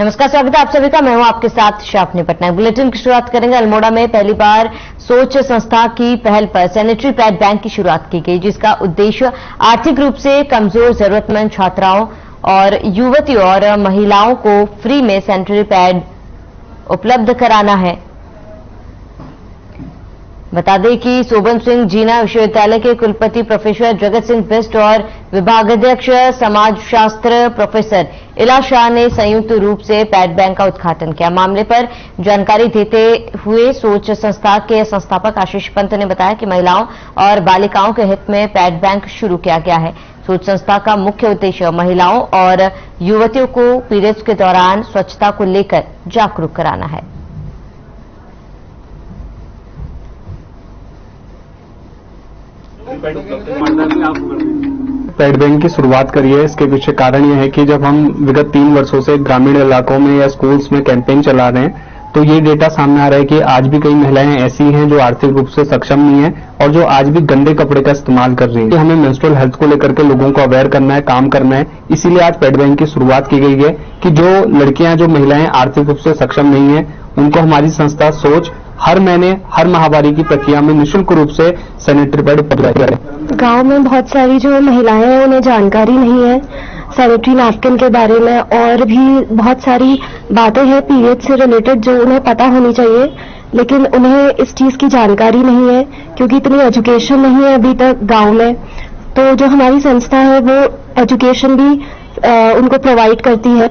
नमस्कार, स्वागत है आप सभी का। मैं हूं आपके साथ शाफनी पटनायक। बुलेटिन की शुरुआत करेंगे। अल्मोड़ा में पहली बार सोच संस्था की पहल पर सैनिटरी पैड बैंक की शुरुआत की गई, जिसका उद्देश्य आर्थिक रूप से कमजोर जरूरतमंद छात्राओं और युवतियों और महिलाओं को फ्री में सैनिटरी पैड उपलब्ध कराना है। बता दें कि सोबन सिंह जीना विश्वविद्यालय के कुलपति प्रोफेसर जगत सिंह बिष्ट और विभागाध्यक्ष समाजशास्त्र प्रोफेसर इला शाह ने संयुक्त रूप से पैड बैंक का उद्घाटन किया। मामले पर जानकारी देते हुए सोच संस्था के संस्थापक आशीष पंत ने बताया कि महिलाओं और बालिकाओं के हित में पैड बैंक शुरू किया गया है। सोच संस्था का मुख्य उद्देश्य महिलाओं और युवतियों को पीरियड्स के दौरान स्वच्छता को लेकर जागरूक कराना है। पैड बैंक की शुरुआत करी है। इसके पीछे कारण यह है कि जब हम विगत 3 वर्षों से ग्रामीण इलाकों में या स्कूल्स में कैंपेन चला रहे हैं, तो ये डेटा सामने आ रहा है कि आज भी कई महिलाएं ऐसी हैं जो आर्थिक रूप से सक्षम नहीं है और जो आज भी गंदे कपड़े का इस्तेमाल कर रही हैं। हमें मेंस्ट्रुअल हेल्थ को लेकर के लोगों को अवेयर करना है, काम करना है। इसीलिए आज पैड बैंक की शुरुआत की गई है कि जो लड़कियां, जो महिलाएं आर्थिक रूप से सक्षम नहीं है, उनको हमारी संस्था सोच हर महीने, हर माहवारी की प्रक्रिया में निःशुल्क रूप से सैनिटरी पैड उपलब्ध करें। गांव में बहुत सारी जो महिलाएं हैं उन्हें जानकारी नहीं है सैनिटरी नैपकिन के बारे में, और भी बहुत सारी बातें हैं पीरियड से रिलेटेड जो उन्हें पता होनी चाहिए, लेकिन उन्हें इस चीज की जानकारी नहीं है क्योंकि इतनी एजुकेशन नहीं है अभी तक गांव में। तो जो हमारी संस्था है वो एजुकेशन भी उनको प्रोवाइड करती है।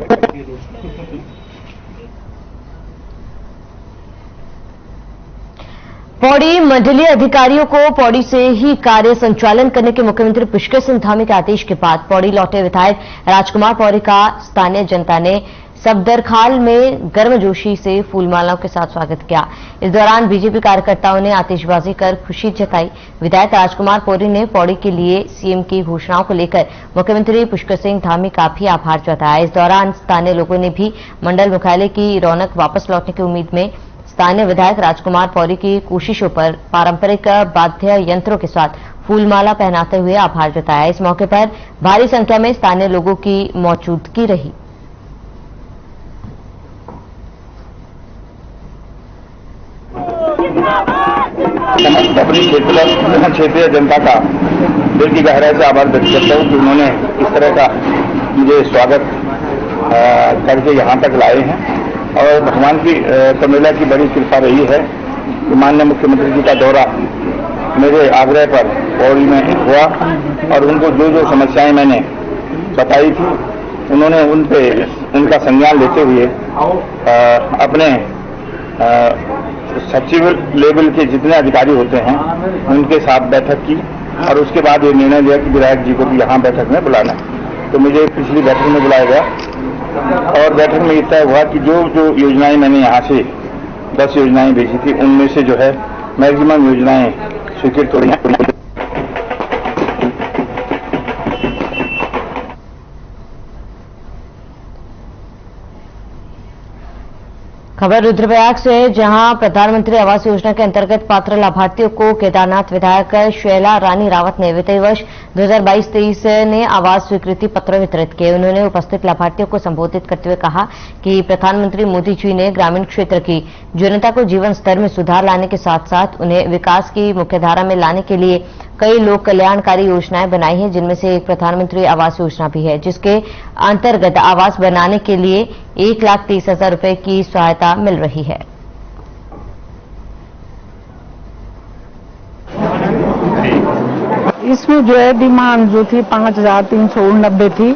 पौड़ी मंडलीय अधिकारियों को पौड़ी से ही कार्य संचालन करने के मुख्यमंत्री पुष्कर सिंह धामी के आदेश के बाद पौड़ी लौटे विधायक राजकुमार पौड़ी का स्थानीय जनता ने सबदरखाल में गर्मजोशी से फूलमालाओं के साथ स्वागत किया। इस दौरान बीजेपी कार्यकर्ताओं ने आतिशबाजी कर खुशी जताई। विधायक राजकुमार पौड़ी ने पौड़ी के लिए सीएम की घोषणाओं को लेकर मुख्यमंत्री पुष्कर सिंह धामी का भी आभार जताया। इस दौरान स्थानीय लोगों ने भी मंडल मुख्यालय की रौनक वापस लौटने की उम्मीद में स्थानीय विधायक राजकुमार पौड़ी की कोशिशों पर पारंपरिक वाद्य यंत्रों के साथ फूलमाला पहनाते हुए आभार जताया। इस मौके पर भारी संख्या में स्थानीय लोगों की मौजूदगी रही। अपनी क्षेत्रीय जनता का दिल की गहराई से आभार व्यक्त करता हूँ कि उन्होंने इस तरह का मुझे स्वागत करके यहाँ तक लाए हैं। और भगवान की कमेला की बड़ी कृपा रही है कि माननीय मुख्यमंत्री जी का दौरा मेरे आग्रह पर पौड़ी में हुआ और उनको जो जो समस्याएं मैंने बताई थी उन्होंने उन पे उनका संज्ञान लेते हुए अपने सचिव लेवल के जितने अधिकारी होते हैं उनके साथ बैठक की और उसके बाद ये निर्णय लिया कि विधायक जी को भी यहाँ बैठक में बुलाना। तो मुझे पिछली बैठक में बुलाया गया और बैठक में ये तय हुआ कि जो जो योजनाएं मैंने यहाँ से 10 योजनाएं भेजी थी उनमें से जो है मैक्सिमम योजनाएं स्वीकृत हो रही हैं। खबर रुद्रप्रयाग से, जहां प्रधानमंत्री आवास योजना के अंतर्गत पात्र लाभार्थियों को केदारनाथ विधायक शैला रानी रावत ने वित्तीय वर्ष 2022-23 ने आवास स्वीकृति पत्र वितरित किए। उन्होंने उपस्थित लाभार्थियों को संबोधित करते हुए कहा कि प्रधानमंत्री मोदी जी ने ग्रामीण क्षेत्र की जनता को जीवन स्तर में सुधार लाने के साथ साथ उन्हें विकास की मुख्यधारा में लाने के लिए कई लोक कल्याणकारी योजनाएं बनाई हैं, जिनमें से एक प्रधानमंत्री आवास योजना भी है, जिसके अंतर्गत आवास बनाने के लिए 1,30,000 रुपए की सहायता मिल रही है। इसमें जो है डिमांड जो थी 5,389 थी,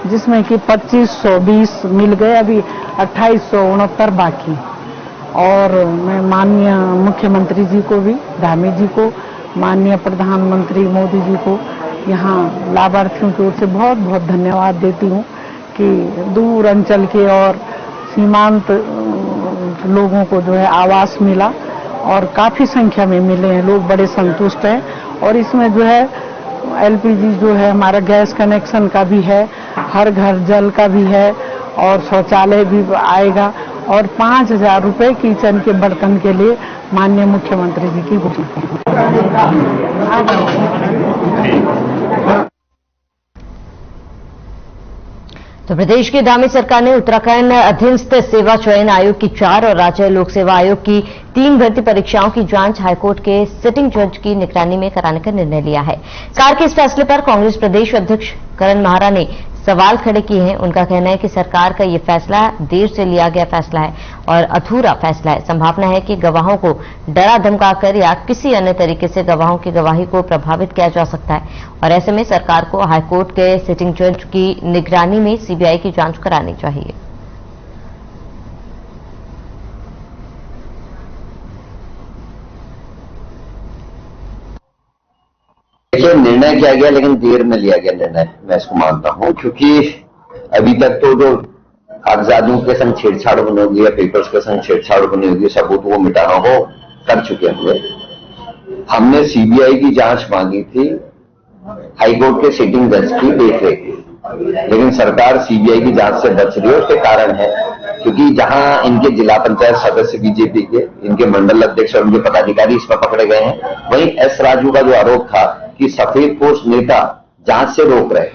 जिसमें कि 2,520 मिल गए, अभी 2,869 बाकी। और मैं माननीय मुख्यमंत्री जी को भी, धामी जी को, माननीय प्रधानमंत्री मोदी जी को यहाँ लाभार्थियों की ओर से बहुत बहुत धन्यवाद देती हूँ कि दूर अंचल के और सीमांत लोगों को जो है आवास मिला और काफी संख्या में मिले हैं। लोग बड़े संतुष्ट हैं और इसमें जो है एलपीजी जो है हमारा गैस कनेक्शन का भी है, हर घर जल का भी है और शौचालय भी आएगा और 5,000 रुपए किचन के बर्तन के लिए माननीय मुख्यमंत्री जी की घोषणा। तो प्रदेश की धामी सरकार ने उत्तराखंड अधीनस्थ सेवा चयन आयोग की 4 और राज्य लोक सेवा आयोग की 3 भर्ती परीक्षाओं की जांच हाईकोर्ट के सिटिंग जज की निगरानी में कराने का निर्णय लिया है। सरकार के इस फैसले पर कांग्रेस प्रदेश अध्यक्ष करण माहरा ने सवाल खड़े किए हैं। उनका कहना है कि सरकार का ये फैसला देर से लिया गया फैसला है और अधूरा फैसला है। संभावना है कि गवाहों को डरा धमकाकर या किसी अन्य तरीके से गवाहों की गवाही को प्रभावित किया जा सकता है और ऐसे में सरकार को हाईकोर्ट के सिटिंग जज की निगरानी में सीबीआई की जांच करानी चाहिए। देखिए, निर्णय किया गया लेकिन देर में लिया गया निर्णय, मैं इसको मानता हूं, क्योंकि अभी तक तो जो कागजातों के संग छेड़छाड़ होने होगी या पेपर्स के संग छेड़छाड़ होने होगी, सबूतों को मिटाना हो कर चुके हमने सीबीआई की जांच मांगी थी हाईकोर्ट के सिटिंग जज की देखरेख, लेकिन सरकार सीबीआई की जांच से बच रही है। उसके कारण है क्योंकि जहां इनके जिला पंचायत सदस्य बीजेपी के, इनके मंडल अध्यक्ष और उनके पदाधिकारी इस पर पकड़े गए हैं, वहीं एस राजू का जो आरोप था कि सफेद पोस्ट नेता जांच से रोक रहे,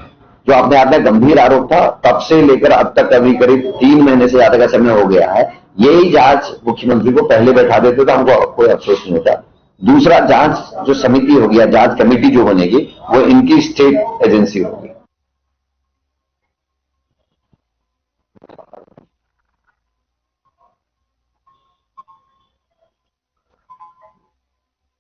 जो अपने आप में गंभीर आरोप था, तब से लेकर अब तक अभी करीब 3 महीने से ज्यादा का समय हो गया है। यही जांच मुख्यमंत्री को पहले बैठा देते तो हमको कोई अफसोस नहीं होता। दूसरा, जांच जो समिति होगी या जांच कमेटी जो बनेगी वो इनकी स्टेट एजेंसी होगी।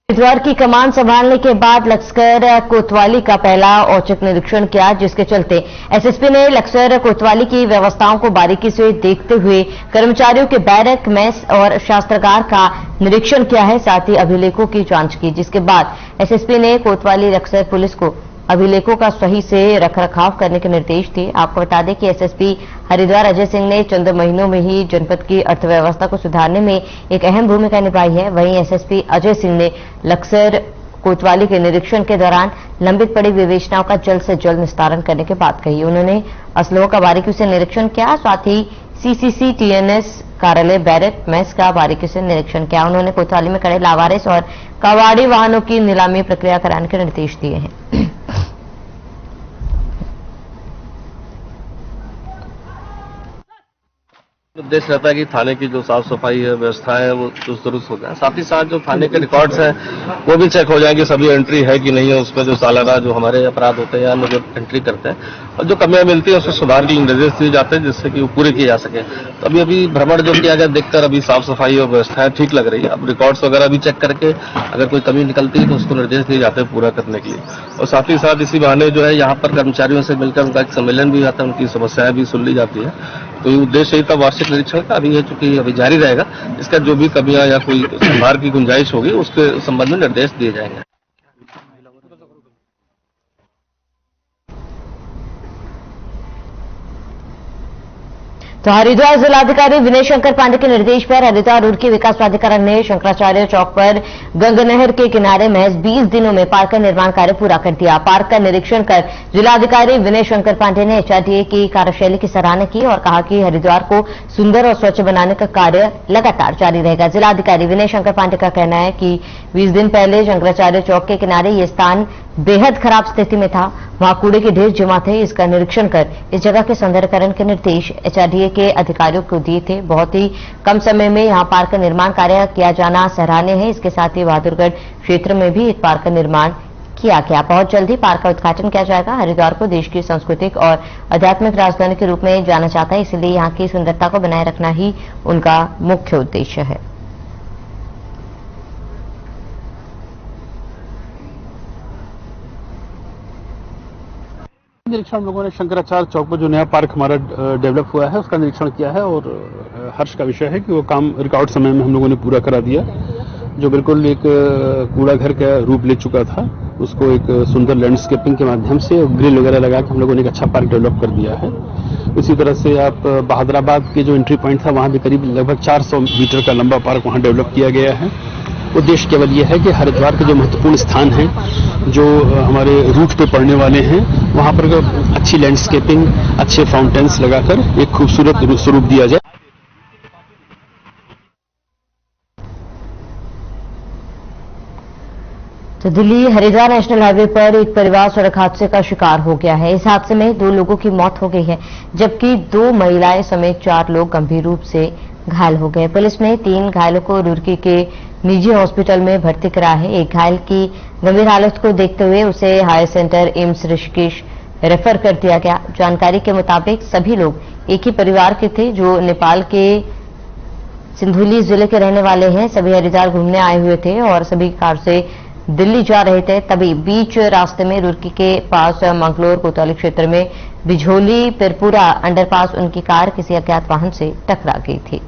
हरिद्वार की कमान संभालने के बाद लक्सर कोतवाली का पहला औचक निरीक्षण किया, जिसके चलते एसएसपी ने लक्सर कोतवाली की व्यवस्थाओं को बारीकी से देखते हुए कर्मचारियों के बैरक, मेस और शास्त्रागार का निरीक्षण किया है। साथ ही अभिलेखों की जांच की, जिसके बाद एसएसपी ने कोतवाली लक्सर पुलिस को अभिलेखों का सही से रखरखाव करने के निर्देश दिए। आपको बता दें कि एसएसपी हरिद्वार अजय सिंह ने चंद महीनों में ही जनपद की अर्थव्यवस्था को सुधारने में एक अहम भूमिका निभाई है। वहीं एसएसपी अजय सिंह ने लक्सर कोतवाली के निरीक्षण के दौरान लंबित पड़ी विवेचनाओं का जल्द से जल्द निस्तारण करने की बात कही। उन्होंने असलों का बारीकी से निरीक्षण किया, साथ ही सीसीसी टीएनएस कार्यालय, बैरक, मेस का बारीकी से निरीक्षण किया। उन्होंने कोतवाली में खड़े लावारिस और कबाड़ी वाहनों की नीलामी प्रक्रिया कराने के निर्देश दिए हैं। उद्देश्य रहता है कि थाने की जो साफ सफाई है, व्यवस्था है, वो चुस्त दुरुस्त हो जाए। साथ ही साथ जो थाने के रिकॉर्ड्स हैं वो भी चेक हो जाए कि सभी एंट्री है कि नहीं है, उसमें जो सालाना जो हमारे अपराध होते हैं या लोग एंट्री करते हैं और जो कमियां मिलती है उसमें सुधार के निर्देश दिए जाते हैं जिससे कि वो पूरे किए जा सके। तो अभी भ्रमण जो किया गया देखकर अभी साफ सफाई और व्यवस्थाएं ठीक लग रही है। अब रिकॉर्ड्स वगैरह भी चेक करके अगर कोई कमी निकलती है तो उसको निर्देश दिए जाते हैं पूरा करने के लिए। और साथ ही साथ इसी बहाने जो है यहाँ पर कर्मचारियों से मिलकर उनका एक सम्मेलन भी आता है, उनकी समस्याएं भी सुन ली जाती है। तो ये उद्देश्य ही था वार्षिक निरीक्षण का, अभी है चूंकि अभी जारी रहेगा, इसका जो भी कमियां या कोई सुधार की गुंजाइश होगी उसके संबंध में निर्देश दिए जाएंगे। तो हरिद्वार जिलाधिकारी विनय शंकर पांडे के निर्देश पर हरिद्वार रोड की विकास प्राधिकरण ने शंकराचार्य चौक पर गंगा नहर के किनारे महज 20 दिनों में पार्क का निर्माण कार्य पूरा कर दिया। पार्क का निरीक्षण कर जिलाधिकारी विनय शंकर पांडे ने एचआरडीए की कार्यशैली की सराहना की और कहा कि हरिद्वार को सुंदर और स्वच्छ बनाने का कार्य लगातार जारी रहेगा। जिलाधिकारी विनय शंकर पांडे का कहना है कि 20 दिन पहले शंकराचार्य चौक के किनारे ये स्थान बेहद खराब स्थिति में था, वहां कूड़े के ढेर जमा थे। इसका निरीक्षण कर इस जगह के सौंदर्यकरण के निर्देश एचआरडीए के अधिकारियों को दिए थे। बहुत ही कम समय में यहां पार्क का निर्माण कार्य किया जाना सराहनीय है। इसके साथ ही बहादुरगढ़ क्षेत्र में भी इस पार्क का निर्माण किया गया। बहुत जल्द ही पार्क का उद्घाटन किया जाएगा। हरिद्वार को देश की सांस्कृतिक और आध्यात्मिक राजधानी के रूप में जाना जाता है, इसलिए यहां की सुंदरता को बनाए रखना ही उनका मुख्य उद्देश्य है। निरीक्षण हम लोगों ने शंकराचार्य चौक पर जो नया पार्क हमारा डेवलप हुआ है उसका निरीक्षण किया है और हर्ष का विषय है कि वो काम रिकॉर्ड समय में हम लोगों ने पूरा करा दिया। जो बिल्कुल एक कूड़ा घर का रूप ले चुका था उसको एक सुंदर लैंडस्केपिंग के माध्यम से ग्रिल वगैरह लगा के हम लोगों ने एक अच्छा पार्क डेवलप कर दिया है। इसी तरह से आप बहादुराबाद के जो एंट्री पॉइंट था वहां भी करीब लगभग 400 मीटर का लंबा पार्क वहां डेवलप किया गया है। उद्देश्य केवल यह है कि हरिद्वार के जो महत्वपूर्ण स्थान हैं, जो हमारे रूट पे पड़ने वाले हैं, वहां पर अच्छी लैंडस्केपिंग, अच्छे फाउंटेन्स लगाकर एक खूबसूरत स्वरूप दिया जाए। तो दिल्ली हरिद्वार नेशनल हाईवे पर एक परिवार सड़क हादसे का शिकार हो गया है। इस हादसे में 2 लोगों की मौत हो गई है, जबकि 2 महिलाएं समेत 4 लोग गंभीर रूप से घायल हो गए। पुलिस ने 3 घायलों को रुड़की के निजी हॉस्पिटल में भर्ती कराया है। एक घायल की गंभीर हालत को देखते हुए उसे higher centre AIIMS Rishikesh refer कर दिया गया। जानकारी के मुताबिक सभी लोग एक ही परिवार के थे, जो नेपाल के सिंधुली जिले के रहने वाले हैं। सभी हरिद्वार घूमने आए हुए थे और सभी कार से दिल्ली जा रहे थे। तभी बीच रास्ते में रुड़की के पास मंगलोर कोतवाली क्षेत्र में बिझोली पिरपुरा अंडरपास उनकी कार किसी अज्ञात वाहन से टकरा गई थी।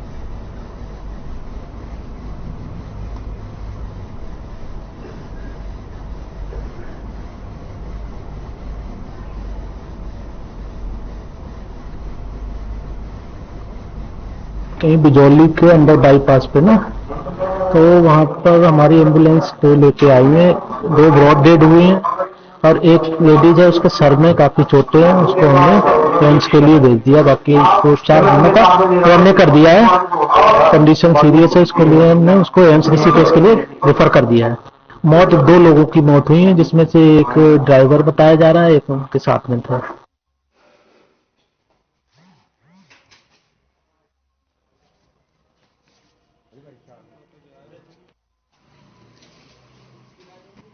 कहीं बिजौली के अंदर बाईपास पे ना, तो वहां पर हमारी एम्बुलेंस 2 लेके आई है। 2 ब्रॉड डेड हुए हैं और एक लेडीज है, उसके सर में काफी चोटें हैं। उसको हमने एम्स के लिए भेज दिया। बाकी उसको 4 दिनों का तो हमने कर दिया है। कंडीशन सीरियस है, इसके लिए हमने उसको एम्स ऋषिकेश के लिए रेफर कर दिया है। मौत 2 लोगों की मौत हुई है, जिसमें से एक ड्राइवर बताया जा रहा है, एक उनके साथ में था।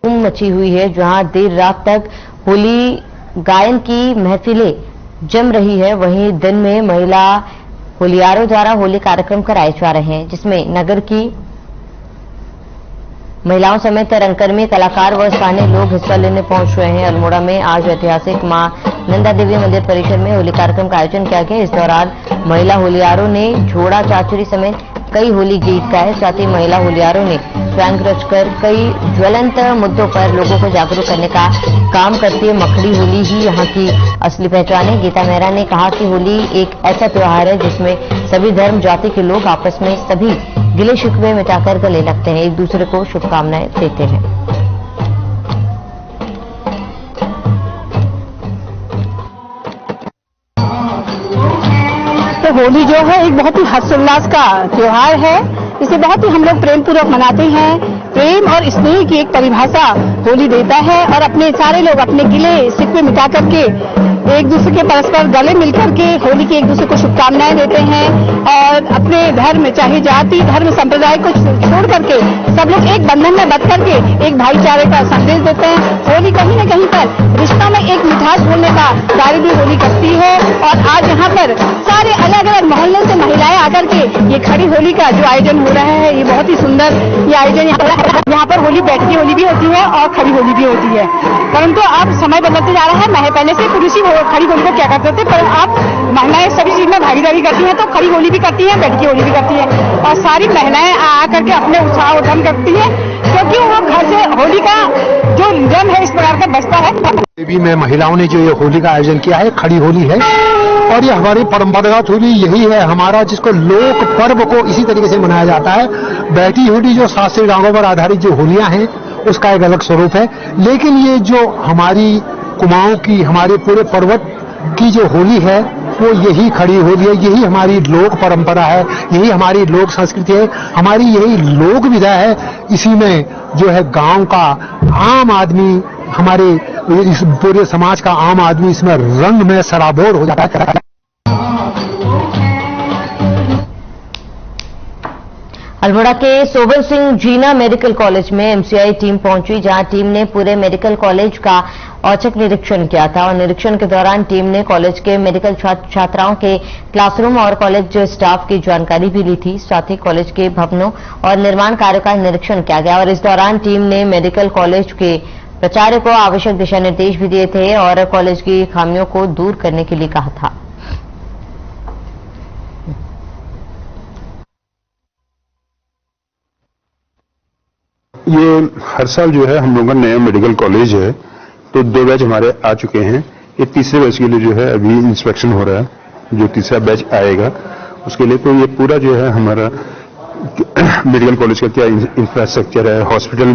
मची हुई है, जहां देर रात तक होली गायन की महफिलें जम रही है। वहीं दिन में महिला होलियारों द्वारा होली कार्यक्रम कराए जा रहे हैं, जिसमें नगर की महिलाओं समेत रंगकर्मी कलाकार व स्थानीय लोग हिस्सा लेने पहुंच रहे हैं। अल्मोड़ा में आज ऐतिहासिक मां नंदा देवी मंदिर परिसर में होली कार्यक्रम का आयोजन किया गया। इस दौरान महिला होलियारों ने झोड़ा चाचरी समेत कई होली गीत गाए। साथ ही महिला होलियारों ने स्वयं रचकर कई ज्वलंत मुद्दों पर लोगों को जागरूक करने का काम करती है। मखड़ी होली ही यहाँ की असली पहचान है। गीता मेहरा ने कहा कि होली एक ऐसा त्योहार है जिसमें सभी धर्म जाति के लोग आपस में सभी गिले शिकवे मिटाकर गले लगते हैं, एक दूसरे को शुभकामनाएं देते हैं। तो होली जो है एक बहुत ही हर्षोल्लास का त्योहार है। इसे बहुत ही हम लोग प्रेम पूर्वक मनाते हैं। प्रेम और स्नेह की एक परिभाषा होली देता है और अपने सारे लोग अपने गिले शिकवे मिटा करके एक दूसरे के परस्पर गले मिलकर के होली की एक दूसरे को शुभकामनाएं देते हैं और अपने धर्म चाहे जाति धर्म संप्रदाय को छोड़ करके सब लोग एक बंधन में बंध करके एक भाईचारे का संदेश देते हैं। होली कहीं न कहीं पर रिश्ता में एक मिठास बोलने का कार्य भी होली करती है और आज यहाँ पर सारे अलग अलग मोहल्ले से महिलाएं आकर के ये खड़ी होली का जो आयोजन हो रहा है, ये बहुत ही सुंदर ये आयोजन यहाँ पर होली बैठकी होली भी होती है और खड़ी होली भी होती है। परंतु अब समय बदलते जा रहा है। पहले से पुरुष ही खड़ी होली को क्या करते थे, पर अब महिलाएं सभी चीज में भागीदारी करती हैं, तो खड़ी होली भी करती हैं, बैठकी होली भी करती हैं और सारी महिलाएं आकर के अपने उत्साह उद्यम करती हैं, क्योंकि वो घर से होली का जो रंग है इस प्रकार का बसता है। देवी में महिलाओं ने जो ये होली का आयोजन किया है, खड़ी होली है और ये हमारी परंपरागत होली यही है हमारा, जिसको लोक पर्व को इसी तरीके से मनाया जाता है। बैठी होली जो शास्त्रीय रागों पर आधारित जो होलियां हैं उसका एक अलग स्वरूप है, लेकिन ये जो हमारी कुमाऊं की हमारे पूरे पर्वत की जो होली है वो यही खड़ी होली है। यही हमारी लोक परंपरा है, यही हमारी लोक संस्कृति है, हमारी यही लोक विधा है। इसी में जो है गांव का आम आदमी, हमारे इस पूरे समाज का आम आदमी इसमें रंग में सराबोर हो जाता है। अल्मोड़ा के सोबन सिंह जीना मेडिकल कॉलेज में एमसीआई टीम पहुंची, जहां टीम ने पूरे मेडिकल कॉलेज का औचक निरीक्षण किया था और निरीक्षण के दौरान टीम ने कॉलेज के मेडिकल छात्राओं के क्लासरूम और कॉलेज स्टाफ की जानकारी भी ली थी। साथ ही कॉलेज के भवनों और निर्माण कार्य का निरीक्षण किया गया और इस दौरान टीम ने मेडिकल कॉलेज के प्राचार्य को आवश्यक दिशा निर्देश भी दिए थे और कॉलेज की खामियों को दूर करने के लिए कहा था। ये हर साल जो है हम लोगों का नया मेडिकल कॉलेज है, तो 2 बैच हमारे आ चुके हैं। ये तीसरे बैच के लिए जो है अभी इंस्पेक्शन हो रहा है, जो तीसरा बैच आएगा उसके लिए। तो ये पूरा जो है हमारा मेडिकल कॉलेज का क्या इंफ्रास्ट्रक्चर है, हॉस्पिटल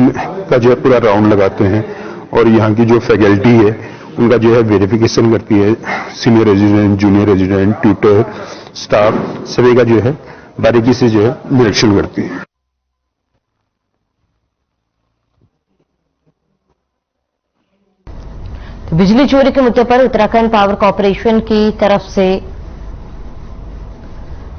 का जो है पूरा राउंड लगाते हैं और यहाँ की जो फैकल्टी है उनका जो है वेरिफिकेशन करती है। Senior resident, junior resident, tutor, staff सभी का जो है बारीकी से जो है निरीक्षण करती है। तो बिजली चोरी के मुद्दे पर उत्तराखंड पावर कॉर्पोरेशन की तरफ से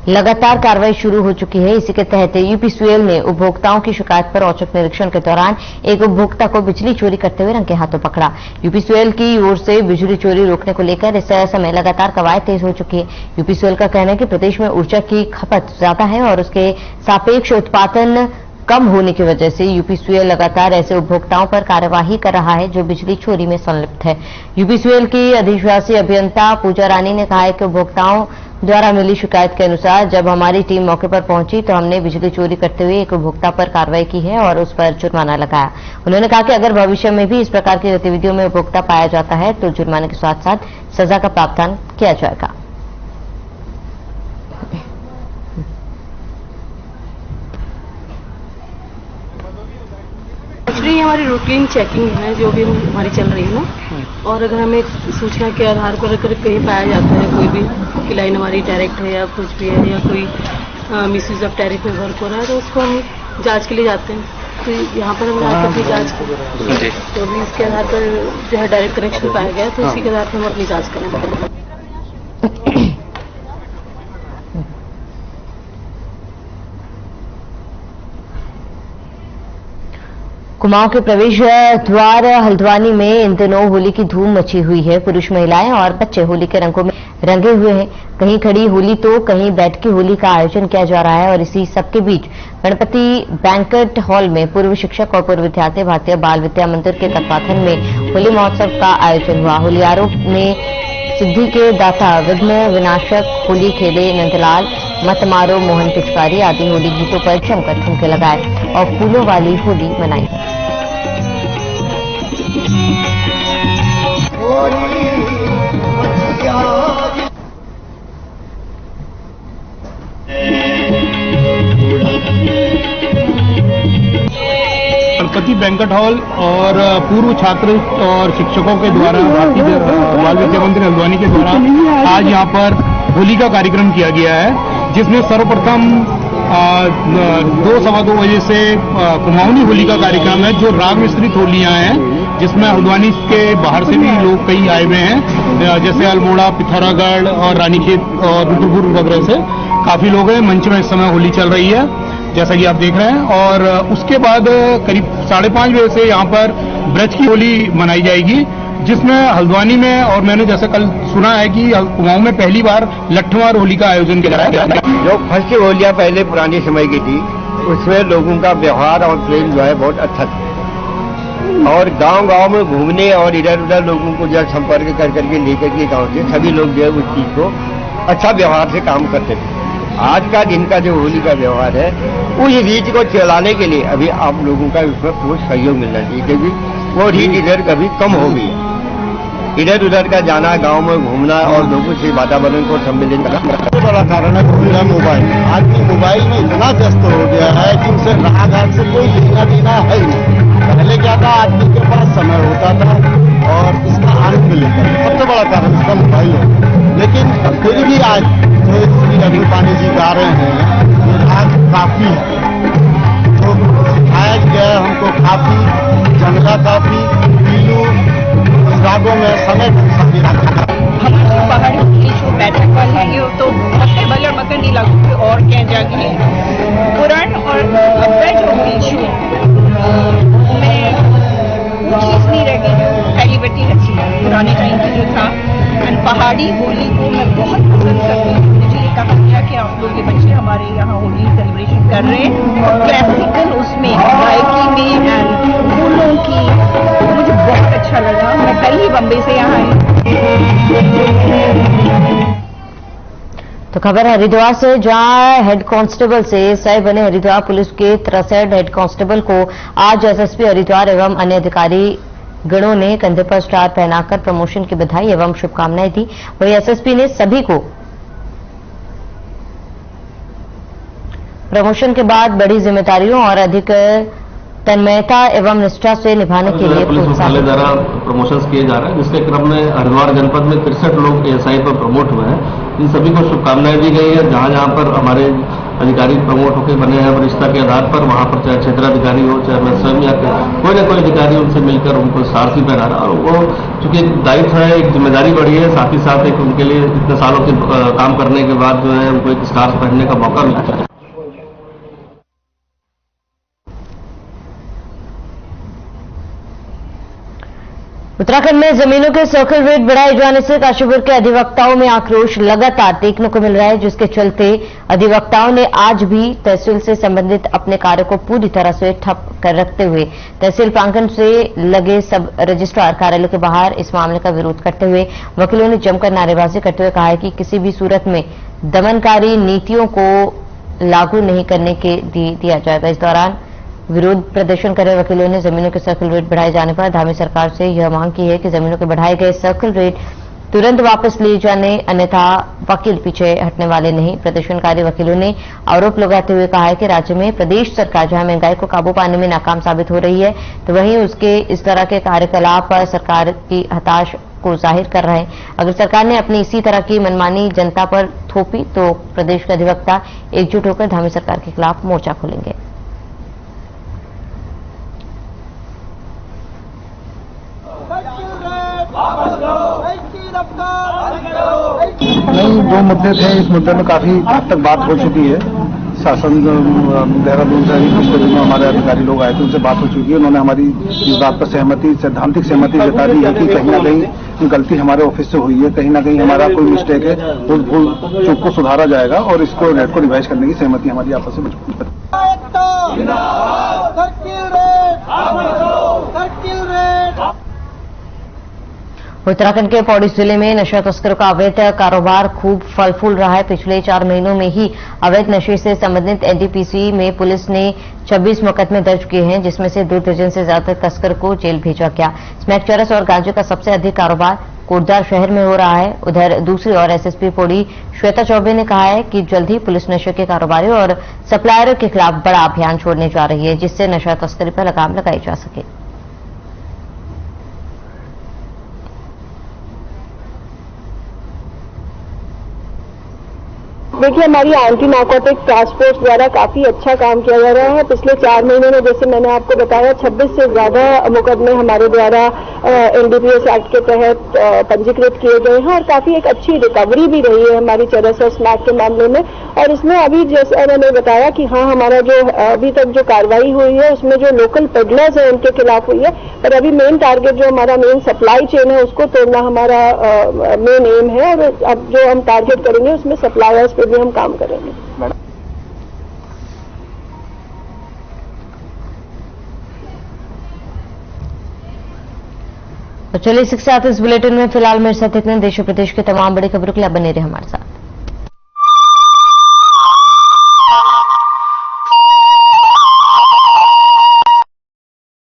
लगातार कार्रवाई शुरू हो चुकी है। इसी के तहत यूपीसीएल ने उपभोक्ताओं की शिकायत पर औचक निरीक्षण के दौरान एक उपभोक्ता को बिजली चोरी करते हुए रंगे हाथों पकड़ा। यूपीसीएल की ओर से बिजली चोरी रोकने को लेकर इस समय लगातार कवायद तेज हो चुकी है। यूपीसीएल का कहना है कि प्रदेश में ऊर्जा की खपत ज्यादा है और उसके सापेक्ष उत्पादन कम होने की वजह से यूपीसीएल लगातार ऐसे उपभोक्ताओं पर कार्यवाही कर रहा है जो बिजली चोरी में संलिप्त है। यूपीसीएल की अधिशासी अभियंता पूजा रानी ने कहा है कि उपभोक्ताओं द्वारा मिली शिकायत के अनुसार जब हमारी टीम मौके पर पहुंची तो हमने बिजली चोरी करते हुए एक उपभोक्ता पर कार्रवाई की है और उस पर जुर्माना लगाया। उन्होंने कहा कि अगर भविष्य में भी इस प्रकार की गतिविधियों में उपभोक्ता पाया जाता है तो जुर्माने के साथ साथ सजा का प्रावधान किया जाएगा। एक्चुअली हमारी रूटीन चेकिंग है जो भी हमारी चल रही है ना, और अगर हमें सूचना के आधार पर अगर कहीं पाया जाता है कोई भी कि लाइन हमारी डायरेक्ट है या कुछ भी है या कोई मिसयूज ऑफ टैरिफ में वर्क हो रहा है तो उसको हम जांच के लिए जाते हैं। तो यहाँ पर हमने आकर अपनी जाँच की तो अभी इसके आधार पर जो है डायरेक्ट कनेक्शन पाया गया तो उसी के आधार पर हम अपनी जाँच करें। कुमाऊं के प्रवेश द्वार हल्द्वानी में इन दिनों होली की धूम मची हुई है। पुरुष, महिलाएं और बच्चे होली के रंगों में रंगे हुए हैं। कहीं खड़ी होली तो कहीं बैठ के होली का आयोजन किया जा रहा है और इसी सबके बीच गणपति बैंक्वेट हॉल में पूर्व शिक्षक और पूर्व विद्यार्थी भारतीय बाल विद्या मंदिर के तत्वावधान में होली महोत्सव का आयोजन हुआ। होलियारों में सिद्धि के दाता, विघ्न विनाशक, होली खेले नंदलाल, मत मारो मोहन पिचकारी आदि होली गीतों पर जमकर ठुमके लगाए और फूलों वाली होली मनाई। गणपति बैंक्वेट हॉल और पूर्व छात्र और शिक्षकों के द्वारा भारतीय बाल विद्या मंदिर हल्द्वानी के द्वारा आज यहाँ पर होली का कार्यक्रम किया गया है, जिसमें सर्वप्रथम 2-2:15 बजे से कुमाऊनी होली का कार्यक्रम है जो राग मिश्रित होलियां हैं, जिसमें हल्द्वानी के बाहर से भी लोग कई आए हुए हैं, जैसे अल्मोड़ा, पिथौरागढ़ और रानीखेत और रुद्रपुर वगैरह से काफी लोग हैं। मंच में इस समय होली चल रही है जैसा कि आप देख रहे हैं, और उसके बाद करीब 5:30 बजे से यहाँ पर ब्रज की होली मनाई जाएगी, जिसमें हल्द्वानी में और मैंने जैसे कल सुना है कि कुमाऊं में पहली बार लट्ठमार होली का आयोजन किया गया। जो फर्स्ट होलियां पहले पुराने समय की थी उसमें लोगों का व्यवहार और प्रेम जो है बहुत अच्छा था, और गांव-गांव में घूमने और इधर उधर लोगों को जब संपर्क कर करके लेकर के गाँव से सभी लोग जो है उस चीज को अच्छा व्यवहार से काम करते थे। आज का दिन का जो होली का व्यवहार है उस रीत को चलाने के लिए अभी आप लोगों का उसमें पूर्ण सहयोग मिलना चाहिए, क्योंकि वो रीत इधर कभी कम हो गई है। इधर उधर का जाना, गांव में घूमना और लोगों से वातावरण को सम्मिलित करना सबसे बड़ा कारण है मोबाइल। आदमी मोबाइल में इतना व्यस्त हो गया है कि उसे राग आग से कोई लेना देना है ही नहीं। पहले क्या था, आदमी के पास समय होता था और इसका आनंद लेता था, सबसे बड़ा कारण इसका मोबाइल है। लेकिन फिर भी आज जो श्री रघु पानी जी गा रहे हैं ये राग काफी है, तो सिखाया गया हमको काफी, जंगला काफी, पीलू, रागों में समय हमारा पहाड़ी जो बैठक वाले ये तो बलर मकर नहीं लगती और क्या जागी पुराण और अब्बे जो बीचू में वो चीज नहीं रह गई, एलिवेटी रची पुराने टाइम की जो था। एंड पहाड़ी होली को मैं बहुत पसंद करती हूँ। मुझे ये कहा गया कि आप लोग के बच्चे हमारे यहाँ होली सेलिब्रेशन कर रहे हैं और क्लासिकल उसमें गायकी में एंड फूलों की, मुझे बहुत अच्छा लगा। मैं कल ही बम्बई से यहाँ आई। तो खबर हरिद्वार से, जहां हेड कांस्टेबल से सय बने हरिद्वार पुलिस के तरसठ हेड कांस्टेबल को आज एसएसपी हरिद्वार एवं अन्य अधिकारी गणों ने कंधे पर स्टार पहनाकर प्रमोशन की बधाई एवं शुभकामनाएं दी। वहीं एसएसपी ने सभी को प्रमोशन के बाद बड़ी जिम्मेदारियों और अधिक तन्मयता एवं निष्ठा से निभाने के लिए पुलिस मुख्यालय द्वारा प्रमोशंस किए जा रहे हैं, जिसके क्रम में हरिद्वार जनपद में 63 लोग एएसआई पर प्रमोट हुए हैं। इन सभी को शुभकामनाएं दी गई है। जहां जहां पर हमारे अधिकारी प्रमोट होकर बने हैं वरिष्ठता के आधार पर, वहां पर चाहे क्षेत्राधिकारी हो, चाहे मैं स्वयं या कोई ना कोई अधिकारी उनसे मिलकर उनको सारथी पहना रहा, और वो चूंकि एक दायित्व है, एक जिम्मेदारी बढ़ी है, साथ ही साथ एक उनके लिए इतने सालों के काम करने के बाद जो है उनको एक स्कार्फ पहनने का मौका मिलता है। उत्तराखंड में जमीनों के सर्कल रेट बढ़ाए जाने से काशीपुर के अधिवक्ताओं में आक्रोश लगातार देखने को मिल रहा है, जिसके चलते अधिवक्ताओं ने आज भी तहसील से संबंधित अपने कार्य को पूरी तरह से ठप कर रखते हुए तहसील प्रांगण से लगे सब रजिस्ट्रार कार्यालय के बाहर इस मामले का विरोध करते हुए वकीलों ने जमकर नारेबाजी करते हुए कहा है कि किसी भी सूरत में दमनकारी नीतियों को लागू नहीं करने के दिया जाएगा। इस दौरान विरोध प्रदर्शन कर रहे वकीलों ने जमीनों के सर्कल रेट बढ़ाए जाने पर धामी सरकार से यह मांग की है कि जमीनों के बढ़ाए गए सर्कल रेट तुरंत वापस लिए जाने, अन्यथा वकील पीछे हटने वाले नहीं। प्रदर्शनकारी वकीलों ने आरोप लगाते हुए कहा है कि राज्य में प्रदेश सरकार जहां महंगाई को काबू पाने में नाकाम साबित हो रही है, तो वहीं उसके इस तरह के कार्यकलाप सरकार की हताश को जाहिर कर रहे हैं। अगर सरकार ने अपनी इसी तरह की मनमानी जनता पर थोपी तो प्रदेश के अधिवक्ता एकजुट होकर धामी सरकार के खिलाफ मोर्चा खोलेंगे। नहीं, दो मुद्दे थे। इस मुद्दे में काफी हद तक बात हो चुकी है। शासन देहरादून से पिछले दिनों हमारे अधिकारी लोग आए थे, उनसे बात हो चुकी है। उन्होंने हमारी इस बात पर सैद्धांतिक सहमति जता दी है कि कहीं ना कहीं गलती हमारे ऑफिस से हुई है, कहीं ना कहीं हमारा कोई मिस्टेक है, उस भूल चूक को सुधारा जाएगा और इसको रेट को रिवाइज करने की सहमति हमारी आपस में उत्तराखंड के पौड़ी जिले में नशा तस्करों का अवैध कारोबार खूब फल फूल रहा है। पिछले 4 महीनों में ही अवैध नशे से संबंधित एनडीपीसी में पुलिस ने 26 मुकदमे दर्ज किए हैं, जिसमें से 2 दर्जन से ज्यादा तस्कर को जेल भेजा गया। स्मैक चरस और गांजे का सबसे अधिक कारोबार कोटद्वार शहर में हो रहा है। उधर दूसरी ओर एसएसपी पौड़ी श्वेता चौबे ने कहा है कि जल्द ही पुलिस नशे के कारोबारियों और सप्लायरों के खिलाफ बड़ा अभियान छोड़ने जा रही है, जिससे नशा तस्करी पर लगाम लगाई जा सके। देखिए, हमारी एंटी नार्कोटिक टास्क फोर्स द्वारा काफी अच्छा काम किया जा रहा है। पिछले 4 महीनों में जैसे मैंने आपको बताया 26 से ज्यादा मुकदमे हमारे द्वारा एनडीपीएस एक्ट के तहत पंजीकृत किए गए हैं और काफी एक अच्छी रिकवरी भी रही है हमारी चरस और स्मैक के मामले में। और इसमें अभी जैसे मैंने बताया कि हाँ, हमारा जो अभी तक जो कार्रवाई हुई है उसमें जो लोकल पेडलर्स है उनके खिलाफ हुई है, पर अभी मेन टारगेट जो हमारा मेन सप्लाई चेन है उसको तोड़ना हमारा मेन एम है। और अब जो हम टारगेट करेंगे उसमें सप्लायर्स पे भी हम काम करेंगे। तो चलिए, इसी के साथ इस बुलेटिन में फिलहाल मेरे साथ इतने। देश और प्रदेश के तमाम बड़ी खबरों के लिए बने रहे हमारे साथ।